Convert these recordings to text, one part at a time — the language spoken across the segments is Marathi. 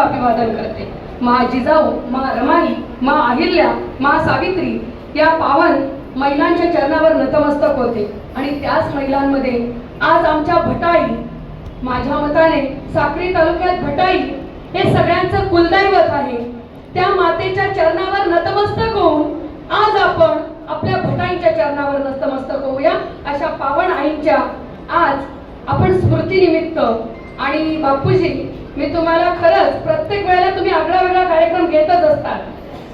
अभिवादन करते. मा जिजाऊ, मा रमाई, मा अहिल्या, मा सावित्री या पावन महिलांच्या चरणावर नतमस्तक होते. आणि त्याच महिलांमध्ये आज आमच्या भटाई, माझ्या मताने साक्री तालुक्यात भटाई हे सगळ्यांचं कुलदैवत आहे. त्या मातेच्या चरणावर नतमस्तक होऊन आज आपण आपल्या भटाईंच्या चरणावर नतमस्तक होऊया. अशा पावन आईंच्या आज आपण स्मृतीनिमित्त. आणि बापूजी, मी तुम्हाला खरंच प्रत्येक वेळेला तुम्ही आगळा वेगळा कार्यक्रम घेतच असतात.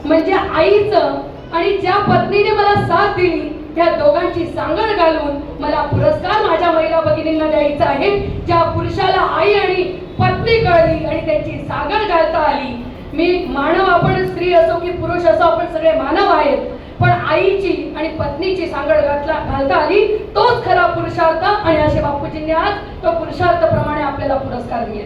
म्हणजे आईचं आणि ज्या पत्नीने मला साथ दिली त्या दोघांची सांगड घालून मला पुरस्कार माझ्या महिला भगिनींना द्यायचा आहे. ज्या पुरुषाला आई आणि पत्नी कळली आणि त्यांची सांगड घालता आली. मी मानव, आपण स्त्री असो की पुरुष असो, आपण सगळे मानव आहेत, पण आईची आणि पत्नीची सांगड घालता आली तोच खरा पुरुषार्थ. आणि असे बापूजींनी आज तो पुरुषार्थप्रमाणे आपल्याला पुरस्कार दिले.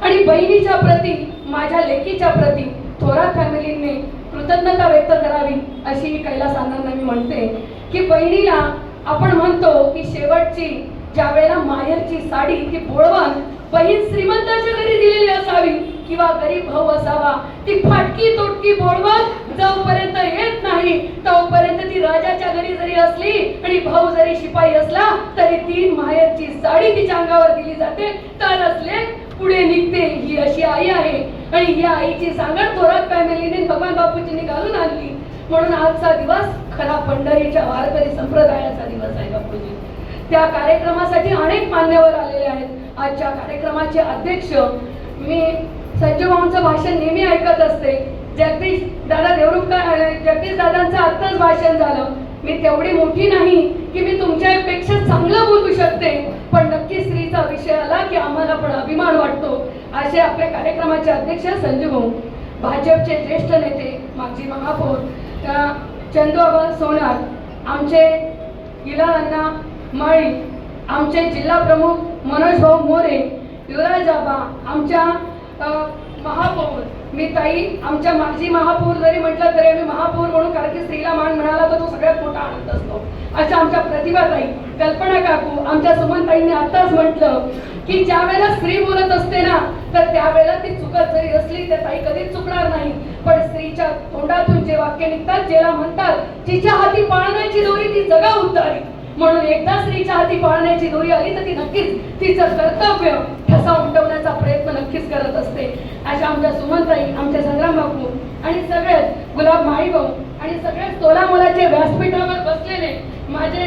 आणि बहिणीच्या प्रती, माझ्या लेकीच्या प्रती थोरात फॅमिलीने कृतज्ञता व्यक्त करावी अशी कैलास अण्णांना मी म्हणते की बहिणीला आपण म्हणतो की शेवटची ज्या वेळेला माहेरची साडी ती बोळवण बहीण श्रीमंताच्या घरी दिलेली असावी किंवा गरीब भाऊ असावा. ती फाटकी तोटकी बोळवण जोपर्यंत येत नाही तोपर्यंत ती राजाच्या घरी जरी असली आणि भाऊ जरी शिपाई असला तरी ती माहेरची साडी तिच्या अंगावर दिली जाते, तरच लेक पुढे निघते. ही अशी आई आहे. आणि या आईची सांगड थोरात फॅमिलीने भगवान बापूजींनी घालून आणली. म्हणून आजचा दिवस खरा पंढरीच्या वारकरी संप्रदायाचा दिवस आहे बापूजी. त्या कार्यक्रमासाठी अनेक मान्यवर आलेले आहेत. आजच्या कार्यक्रमाचे अध्यक्ष, मी संजय भाऊंचं भाषण नेहमी ऐकत असते. जगदीश दादा देवरुखकर, जगदीश दादांचं आत्ताच भाषण झालं. मी तेवढी मोठी नाही की मी तुमच्यापेक्षा चांगलं बोलू शकते, पण नक्की स्त्रीचा विषय आला की आम्हाला पण अभिमान वाटतो. असे आपल्या कार्यक्रमाचे अध्यक्ष संजय भाऊ, भाजपचे ज्येष्ठ नेते माजी महापौर चंदूबाबा सोनार, आमचे हिलाल अण्णा माळी, आमचे जिल्हा प्रमुख मनोज भाऊ मोरे, युवराज आबा, आमच्या महापौर मी ताई, आमच्या माजी महापौर जरी म्हटलं तरी आम्ही महापौर म्हणून, कारण की स्त्रीला मान मिळाला तर तो सगळ्यात मोठा आनंद असतो. अशा आमच्या प्रतिभाताई, कल्पना काकू, आमच्या सुमनताईंनी आताच म्हटलं की ज्या वेळेला स्त्री बोलत असते ना तर त्यावेळेला ती चुकत जरी असली तर ताई कधीच चुकणार नाही. पण स्त्रीच्या तोंडातून जे वाक्य निघतात, ज्याला म्हणतात तिच्या हाती पाळण्याची दोरी ती जगा उतारी. म्हणून एकदा स्त्रीच्या हाती पाळण्याची दोरी आली तर ती नक्कीच तिचं कर्तव्य ठसा उमटवण्याचा प्रयत्न नक्कीच करत असते. अशा आमच्या सुमनताई, आमच्या संग्राम बापू आणि सगळेच गुलाब माळी भाऊ आणि सगळेच तोलामोलाचे व्यासपीठावर बसलेले माझे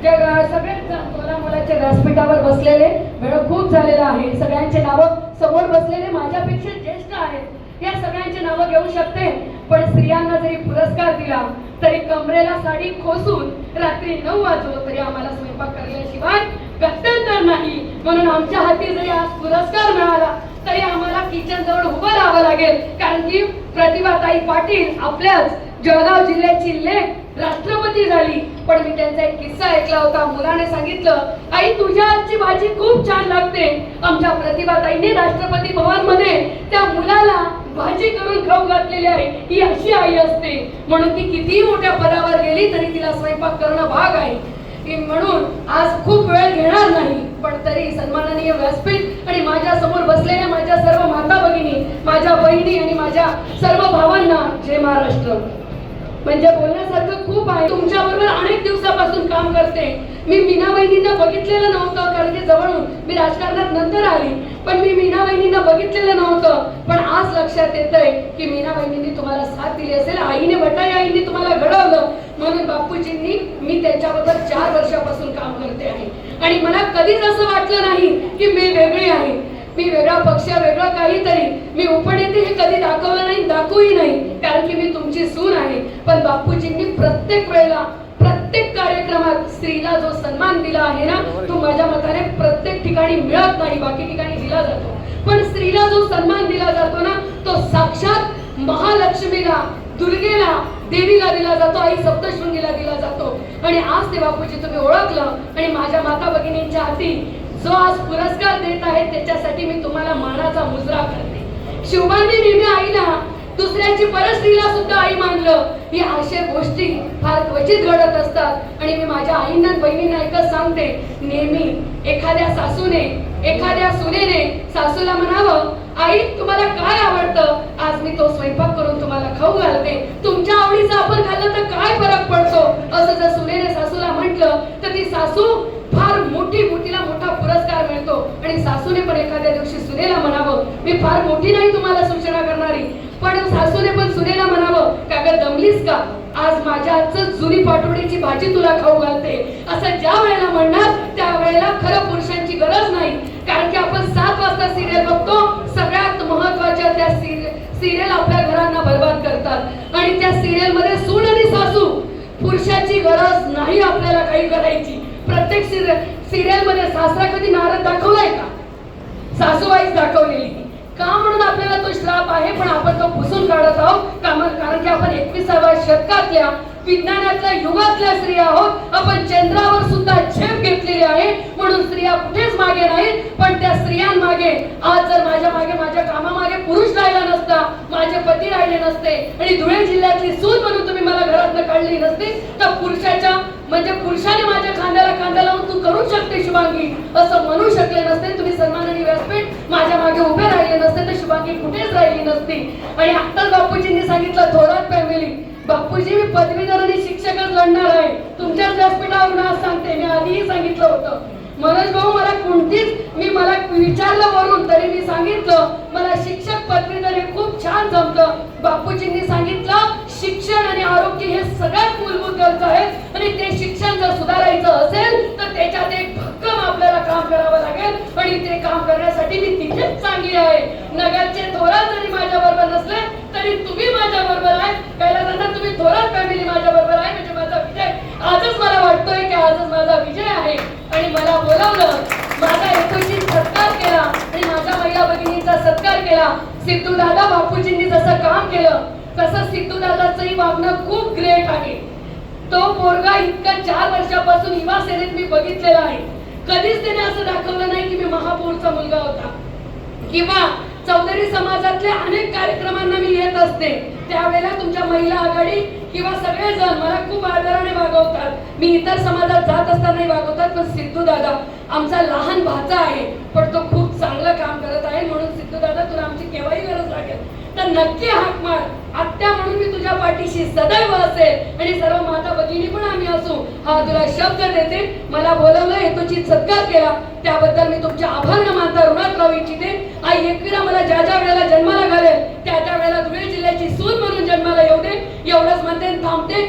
सगळेच तोलामोलाचे व्यासपीठावर बसलेले. वेळ खूप झालेला आहे. सगळ्यांचे नावं समोर बसलेले माझ्यापेक्षा ज्येष्ठ आहेत. या सगळ्यांची नावं घेऊ शकते, पण स्त्रियांना जरी पुरस्कार दिला तरी कमरेला साडी खोसून रात्री 9 वाजो तरी आम्हाला स्वयंपाक करण्याशिवाय गत्यंतर नाही. म्हणून आमच्या हाती जरी आज पुरस्कार मिळाला तरी आम्हाला किचन जवळ उभं राहावं लागेल, कारण की प्रतिभाताई पाटील आपल्याच जळगाव जिल्ह्याची लेक राष्ट्रपती झाली. पण मी त्यांचा एक किस्सा ऐकला होता. मुलाने सांगितलं, आई तुझ्या हातची भाजी खूप छान लागते. आमच्या प्रतिभाताईने राष्ट्रपती भवन मध्ये त्या मुलाला भाजी करून खाऊ घातलेली आहे. ही अशी आई असते. म्हणून ती कितीही मोठ्या पदावर गेली तरी तिला स्वयंपाक करणं भाग आहे. म्हणून आज खूप वेळ घेणार नाही, पण तरी सन्माननीय व्यासपीठ आणि माझ्या समोर बसलेल्या माझ्या सर्व माता भगिनी, माझ्या बहिणी आणि माझ्या सर्व भावांना जय महाराष्ट्र. म्हणजे बोलण्यासारखं खूप आहे. तुमच्या बरोबर अनेक दिवसापासून काम करते. मी मीना वहिनींना बघितलेलं नव्हतं, कारण की जवळून मी राजकारणात नंतर आली, पण मी मीना वहिनींना बघितलेलं नव्हतं. पण आज लक्षात येतंय की मीना वहिनींनी तुम्हाला साथ दिली असेल. आईने, भटाई आईने तुम्हाला घडवलं. म्हणून बापूजींनी, मी त्यांच्याबरोबर 4 वर्षापासून काम करते आहे आणि मला कधीच असं वाटलं नाही की मी वेगळी आहे, मी वेगळा पक्ष, वेगळं काहीतरी. मी उपनेते हे कधी दाखवलं नाही, दाखवूही नाही, कारण की मी तुमची सून आहे. पण बापूजींनी प्रत्येक वेळेला, प्रत्येक कार्यक्रमात स्त्रीला जो सन्मान दिला आहे ना, तो माझ्या मताने प्रत्येक ठिकाणी मिळत नाही, बाकी ठिकाणी दिला जातो. पण स्त्रीला जो सन्मान दिला जातो ना, तो साक्षात महालक्ष्मीला, दुर्गेला, देवीला दिला जातो, आई सप्तशृंगीला दिला जातो. आणि आज ते बापूजी तुम्ही ओळखलं आणि माझ्या माता भगिनींच्या हाती जो आज पुरस्कार देत आहे त्याच्यासाठी मी तुम्हाला मानाचा मुजरा करते. शिवबांनी नेहमी आईला, दुसऱ्याची परस्त्रीला सुद्धा आई मानलं. ही अशा गोष्टी फार क्वचित घडत असतात. आणि मी माझ्या आईंना, बहिणींना एकच सांगते, नेहमी एखाद्या सासूने, एखाद्या सुनेने सासूला म्हणावं, आई तुम्हाला काय मी तो स्वयंपाक करून तुम्हाला खाऊ घालते, तुमच्या आवडीचं आपण खाल्लं तर काय फरक पडतो. असं जर सुनेने सासूला म्हटलं तर ती सासू फार तिला मोठा पुरस्कार मिळतो. आणि सासूने पण एखाद्या दिवशी सुनेला म्हणावं, मी फार मोठी नाही तुम्हाला सूचना करणारी, पण सासूने पण सुनेला म्हणावं, का ग दमलीस का, आज माझ्या हातचं जुनी पाटोडीची भाजी तुला खाऊ घालते. असं ज्या वेळेला म्हणणार त्या वेळेला खरं पुरुषांची गरज नाही. कारण की आपण 7 वाजता सिरियल बघतो, सगळ्यात महत्वाच्या त्या सिरियल आपल्या घरांना बर्बाद करतात. आणि त्या सिरियल मध्ये सून आणि सासू, पुरुषाची गरज नाही आपल्याला काही करायची. प्रत्येक सिरियल मध्ये सासरा कधी नारद दाखवलाय का, सासूबाईच दाखवलेली. का म्हणून आपल्याला तो श्राप आहे, पण आपण तो पुसून काढत आहोत. कारण की आपण 21व्या शतकातल्या विज्ञानातल्या युगातल्या स्त्रिया आहोत. आपण चंद्रावर सुद्धा झेप घेतलेली आहे, म्हणून स्त्रिया कुठेच मागे नाहीत. पण त्या स्त्रियांमागे, आज जर माझ्या कामामागे पुरुष राहिला नसता, माझे पती राहिले नसते आणि धुळे जिल्ह्यातली सून म्हणून तुम्ही मला घरातनं काढली नसती, तर पुरुषाने माझ्या खांद्याला खांदा लावून तू करू शकते शुभांगी असं म्हणू शकले नसते. तुम्ही सन्मान आणि व्यासपीठ माझ्या मागे उभे राहिले नसते, तर शुभांगी कुठेच राहिली नसती. आणि आत्ताच बापूजींनी सांगितलं, थोरात फॅमिली. बापूजी, मी पदवीधर आणि शिक्षकच लढणार आहे. तुमच्याच व्यासपीठावरून आज सांगते, मी आधीही सांगितलं होतं. मनोज भाऊ, मला विचारलं वरून, तरी मी सांगितलं मला शिक्षक पदवीधर हे खूप छान जमतं. बापूजींनी सांगितलं, शिक्षण आणि आरोग्य हे सगळ्यात मूलभूत गरजा आहेत आणि ते शिक्षण जर सुधारायचं असेल तर त्याच्यात एक भक्कम आपल्याला काम करावं लागेल. आणि ते काम करण्यासाठी मी तिथेच चांगली आहे. नगरचे थोरात जरी माझ्या बरोबर नसले तरी तुम्ही माझ्या बरोबर आहे. पहिल्यांदा तुम्ही थोरात फॅमिली माझ्या बरोबर आहे, म्हणजे माझा विजय आजच मला वाटतोय की आजच माझा विजय आहे. आणि मला बोलावलं, माझा हेतूची सत्कार केला आणि माझ्या महिला भगिनींचा सत्कार केला. सिद्धू दादा, बापूजींनी जसं काम केलं तसं सिद्धू दादाचंही वागणं खूप ग्रेट आहे. तो पोरगा इतका 4 वर्षापासून युवा सेनेत मी बघितलेला आहे. कधीच त्याने असं दाखवलं नाही की मी महापौरचा मुलगा होता, किंवा चौधरी समाजातल्या अनेक कार्यक्रमांना मी येत असते. त्यावेळेला तुमच्या महिला आघाडी किंवा सगळेजण मला खूप आदराने वागवतात. मी इतर समाजात जात असतानाही वागवतात. पण सिद्धू दादा आमचा लहान भाचा आहे, पण तो खूप चांगलं काम करत आहे. म्हणून सिद्धू दादा, तुला आमची केव्हाही गरज लागेल तर नक्की हाक मार. आत्या म्हणून मी तुझ्या पाठीशी सदैव असेल आणि सर्व माता भगिनी पण आम्ही असू, हा तुला शब्द देते. मला बोलवलं, हेतूची सत्कार केला, त्याबद्दल मी तुमचे आभार न मानता ऋणात राहू इच्छिते. आई एकविरा मला ज्या ज्या वेळेला जन्माला घालेल त्या त्या वेळेला धुळे जिल्ह्याची सून म्हणून जन्माला येऊ दे, एवढंच म्हणते थांबते.